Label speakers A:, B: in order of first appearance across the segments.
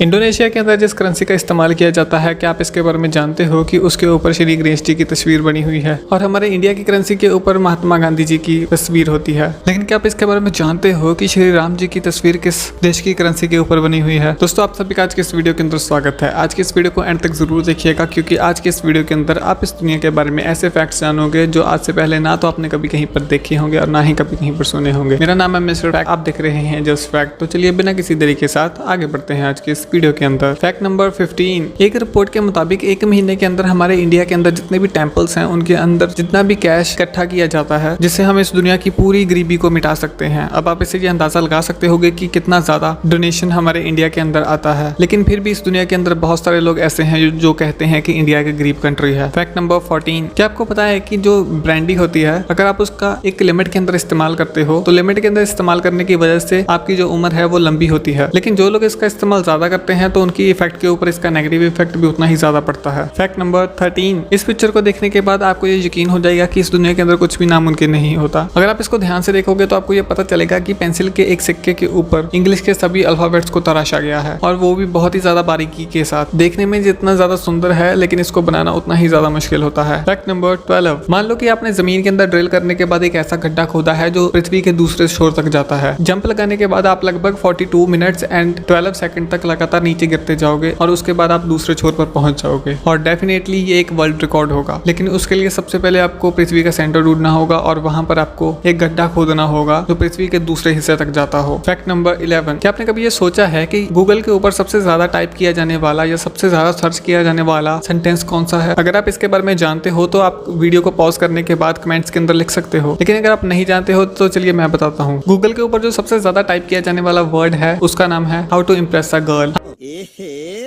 A: Indonesia के अंदर जिस करेंसी का इस्तेमाल किया जाता है, क्या आप इसके बारे में जानते हो कि उसके ऊपर श्री गणेश जी की तस्वीर बनी हुई है और हमारे इंडिया की करेंसी के ऊपर महात्मा गांधी जी की तस्वीर होती है। लेकिन क्या आप इसके बारे में जानते हो कि श्री राम जी की तस्वीर किस देश की करेंसी के ऊपर बनी हुई है? दोस्तों, आप सभी का आज के इस वीडियो के अंदर स्वागत है। आज के इस वीडियो को एंड तक जरूर देखिएगा, क्योंकि आज के इस वीडियो के अंदर आप इस दुनिया के बारे में ऐसे फैक्ट्स जानोगे जो आज से पहले ना तो आपने कभी कहीं पर देखे होंगे और ना ही कभी कहीं पर सुने होंगे। मेरा नाम है मिस्टर फैक्ट, आप देख रहे हैं जस्ट फैक्ट। तो चलिए बिना किसी देरी के साथ आगे बढ़ते हैं आज के इस वीडियो के अंदर। Fact number 15। एक रिपोर्ट के मुताबिक एक महीने के अंदर हमारे इंडिया के अंदर जितने भी टेंपल्स हैं उनके अंदर जितना भी कैश इकट्ठा किया जाता है, जिससे हम इस दुनिया की पूरी गरीबी को मिटा सकते हैं। अब आप इससे ये अंदाजा लगा सकते होंगे कि कितना ज्यादा डोनेशन हमारे इंडिया के अंदर आता है। लेकिन फिर भी इस दुनिया के अंदर बहुत सारे लोग ऐसे हैं जो कहते हैं कि इंडिया एक गरीब कंट्री है। Fact number 14। क्या आपको पता है कि जो ब्रांडी होती है, अगर आप उसका एक लिमिट के अंदर इस्तेमाल करते हो तो लिमिट के अंदर इस्तेमाल करने की वजह से आपकी जो उम्र है वो लंबी होती है। लेकिन जो लोग इसका इस्तेमाल ज्यादा करते हैं तो उनकी इफेक्ट के ऊपर इसका नेगेटिव इफेक्ट भी उतना ही ज्यादा पड़ता है। Fact number 13। इस पिक्चर को देखने के बाद आपको ये यकीन हो जाएगा कि इस दुनिया के अंदर कुछ भी नामुमकिन नहीं होता। अगर आप इसको ध्यान से देखोगे तो आपको ये पता चलेगा कि पेंसिल के एक सिक्के के ऊपर इंग्लिश के सभी अल्फाबेट्स को तराशा गया है, और वो भी बहुत ही ज्यादा बारीकी के साथ। देखने में जितना ज्यादा सुंदर है, लेकिन इसको बनाना उतना ही ज्यादा मुश्किल होता है। Fact number 12। मान लो कि आपने जमीन के अंदर ड्रिल करने के बाद एक ऐसा गड्ढा खोदा है जो पृथ्वी के दूसरे छोर तक जाता है। जंप लगाने के बाद आप लगभग 42 मिनट्स एंड 12 सेकंड तक लगातार नीचे गिरते जाओगे और उसके बाद आप दूसरे छोर पर पहुंच जाओगे, और डेफिनेटली ये एक वर्ल्ड रिकॉर्ड होगा। लेकिन उसके लिए सबसे पहले आपको पृथ्वी का सेंटर ढूंढना होगा और वहां पर आपको एक गड्ढा खोदना होगा जो पृथ्वी के दूसरे हिस्से तक जाता हो। Fact number 11। क्या आपने कभी ये सोचा है कि गूगल के ऊपर सबसे ज्यादा टाइप किया जाने वाला या सबसे ज्यादा सर्च किया जाने वाला सेंटेंस कौन सा है? अगर आप इसके बारे में जानते हो तो आप वीडियो को पॉज करने के बाद कमेंट्स के अंदर लिख सकते हो। लेकिन अगर आप नहीं जानते हो तो चलिए मैं बताता हूँ। गूगल के ऊपर जो सबसे ज्यादा टाइप किया जाने वाला वर्ड है उसका नाम है how to impress a girl.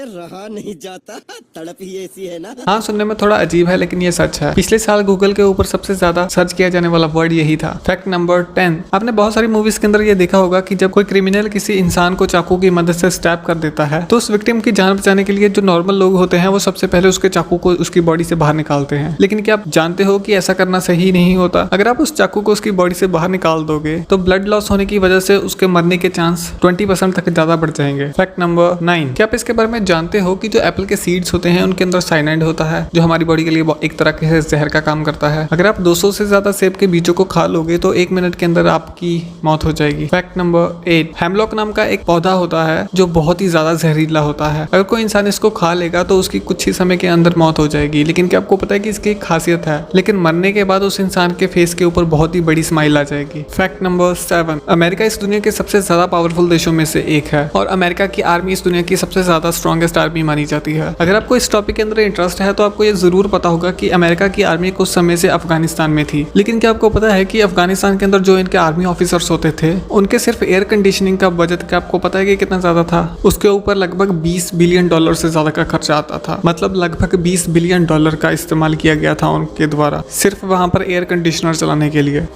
B: रहा नहीं जाता, तड़प ही ऐसी है ना।
A: हाँ, सुनने में थोड़ा अजीब है लेकिन ये सच है। पिछले साल गूगल के ऊपर सबसे ज्यादा सर्च किया जाने वाला वर्ड यही था। Fact number 10। आपने बहुत सारी मूवीज के अंदर ये देखा होगा कि जब कोई क्रिमिनल किसी इंसान को चाकू की मदद से स्टैप कर देता है तो उस विक्टिम की जान बचाने के लिए जो नॉर्मल लोग होते हैं वो सबसे पहले उसके चाकू को उसकी बॉडी से बाहर निकालते हैं। लेकिन क्या आप जानते हो कि ऐसा करना सही नहीं होता? अगर आप उस चाकू को उसकी बॉडी से बाहर निकाल दोगे तो ब्लड लॉस होने की वजह से उसके मरने के चांस 20% तक ज्यादा बढ़ जाएंगे। Fact number 9। क्या आप इसके बारे में जानते हो कि जो एप्पल के सीड्स होते हैं उनके अंदर साइनाइड होता है जो हमारी बॉडी के लिए एक तरह के जहर का काम करता है। अगर आप 200 से ज्यादा सेब के बीजों को खा लोगे तो 1 मिनट के अंदर आपकी मौत हो जाएगी। Fact number 8। हेमलॉक नाम का एक पौधा होता है जो बहुत ही ज्यादा जहरीला होता है। अगर कोई इंसान इसको खा लेगा तो उसकी कुछ ही समय के अंदर मौत हो जाएगी। लेकिन क्या आपको पता है कि इसकी एक खासियत है? लेकिन मरने के बाद उस इंसान के फेस के ऊपर बहुत ही बड़ी स्माइल आ जाएगी। Fact number 7। अमेरिका इस दुनिया के सबसे ज्यादा पावरफुल देशों में से एक है और अमेरिका की आर्मी इस दुनिया की सबसे ज्यादा स्ट्रॉन्गेस्ट आर्मी मानी जाती है। अगर आपको इस टॉपिक के अंदर इंटरेस्ट है तो आपको ये जरूर पता होगा कि अमेरिका की आर्मी कुछ समय से अफगानिस्तान में थी। लेकिन क्या आपको पता है कि अफगानिस्तान के अंदर जो इनके आर्मी ऑफिसर्स होते थे उनके सिर्फ एयर कंडीशनिंग का बजट क्या आपको पता है कि कितना ज्यादा था? उसके ऊपर लगभग 20 बिलियन डॉलर से ज्यादा का खर्चा आता था। मतलब लगभग 20 बिलियन डॉलर का इस्तेमाल किया गया था उनके द्वारा सिर्फ वहां पर एयर कंडीशनर चलाने के लिए।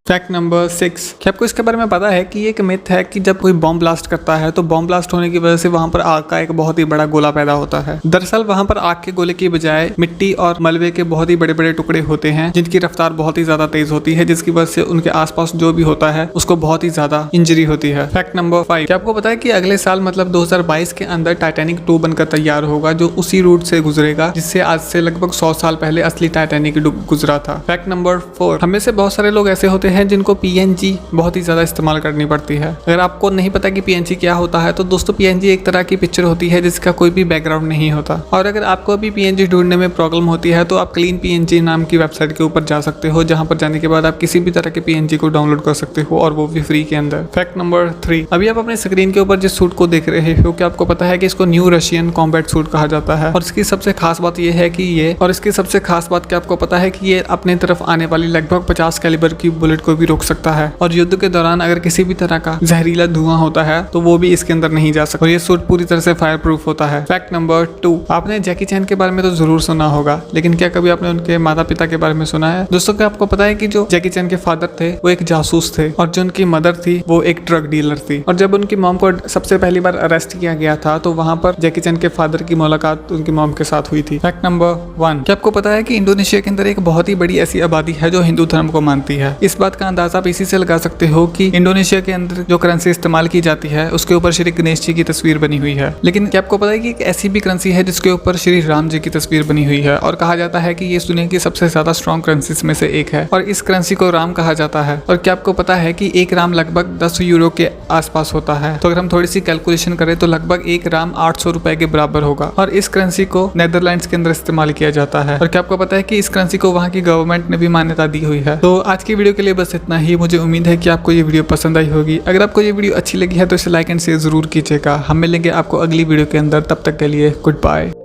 A: Fact number 6। क्या आपको इसके बारे में पता है कि एक मिथ है कि जब कोई बॉम्ब ब्लास्ट करता है तो बॉम्ब ब्लास्ट होने की वजह से वहां पर आग का एक बहुत ही बड़ा गोला पैदा होता है। दरअसल वहां पर आग के गोले की बजाय मिट्टी और मलबे के बहुत ही बड़े बड़े टुकड़े होते हैं जिनकी रफ्तार बहुत ही ज्यादा तेज होती है, जिसकी वजह से उनके आसपास जो भी होता है उसको बहुत ही ज्यादा इंजरी होती है। Fact number 5। क्या आपको पता है कि अगले साल मतलब 2022 के अंदर टाइटैनिक 2 बनकर तैयार होगा जो उसी रूट से गुजरेगा जिससे आज से लगभग 100 साल पहले असली टाइटैनिक गुजरा था। Fact number 4। हमें से बहुत सारे लोग ऐसे होते हैं जिनको PNG बहुत ही ज्यादा इस्तेमाल करनी पड़ती है। अगर आपको नहीं पता कि PNG क्या होता है तो दोस्तों PNG एक तरह की पिक्चर होती है जिसका कोई भी बैकग्राउंड नहीं होता। और अगर आपको भी PNG ढूंढने में प्रॉब्लम होती है तो आप क्लीन PNG नाम की वेबसाइट के ऊपर जा सकते हो, जहां पर जाने के बाद आप किसी भी तरह के PNG को डाउनलोड कर सकते हो और वो भी फ्री के अंदर। Fact number 3। अभी आप अपने स्क्रीन के ऊपर जिस सूट को देख रहे हो, क्या आपको पता है कि इसको न्यू रशियन कॉम्बैट सूट कहा जाता है? और इसकी सबसे खास बात यह है कि आपको पता है कि ये अपने तरफ आने वाली लगभग 50 कैलिबर की बुलेट को भी रोक सकता है, और युद्ध के दौरान अगर किसी भी तरह का जहरीला धुआं होता है तो वो भी इसके अंदर नहीं जा सकता, और ये सूट पूरी तरह से फायर प्रूफ होता है। Fact number 2। आपने जैकी चैन के बारे में तो जरूर सुना होगा, लेकिन क्या कभी आपने उनके माता पिता के बारे में सुना है? दोस्तों, क्या आपको पता है कि जो जैकी चैन के फादर थे वो एक जासूस थे और जो उनकी मदर थी वो एक ड्रग डीलर थी। और जब उनकी मॉम को सबसे पहली बार अरेस्ट किया गया था तो वहां पर जैकी चैन के फादर की मुलाकात उनकी मॉम के साथ हुई थी। Fact number 1। क्या आपको पता है कि इंडोनेशिया के अंदर एक बहुत ही बड़ी ऐसी आबादी है जो हिंदू धर्म को मानती है? इस बात का अंदाजा आप इसी से लगा सकते सकते हो कि इंडोनेशिया के अंदर जो करेंसी इस्तेमाल की जाती है उसके ऊपर श्री गणेश जी की तस्वीर बनी हुई है। लेकिन क्या आपको पता है कि एक ऐसी भी करेंसी है जिसके ऊपर श्री राम जी की तस्वीर बनी हुई है और कहा जाता है कि ये इस दुनिया की सबसे ज्यादा स्ट्रॉन्ग करेंसीज में से एक है और इस करेंसी को राम कहा जाता है। और क्या आपको पता है कि एक राम लगभग 10 यूरो के आसपास होता है। तो अगर हम थोड़ी सी कैलकुलेशन करें तो लगभग एक राम 800 रुपए के बराबर होगा और इस करेंसी को नेदरलैंड्स के अंदर इस्तेमाल किया जाता है। और क्या आपको पता है कि इस करेंसी को वहाँ की गवर्नमेंट ने भी मान्यता दी हुई है। तो आज की वीडियो के लिए बस इतना ही। मुझे उम्मीद है कि आपको ये वीडियो पसंद आई होगी। अगर आपको ये वीडियो अच्छी लगी है तो इसे लाइक एंड शेयर जरूर कीजिएगा। हम मिलेंगे आपको अगली वीडियो के अंदर। तब तक के लिए गुड बाय।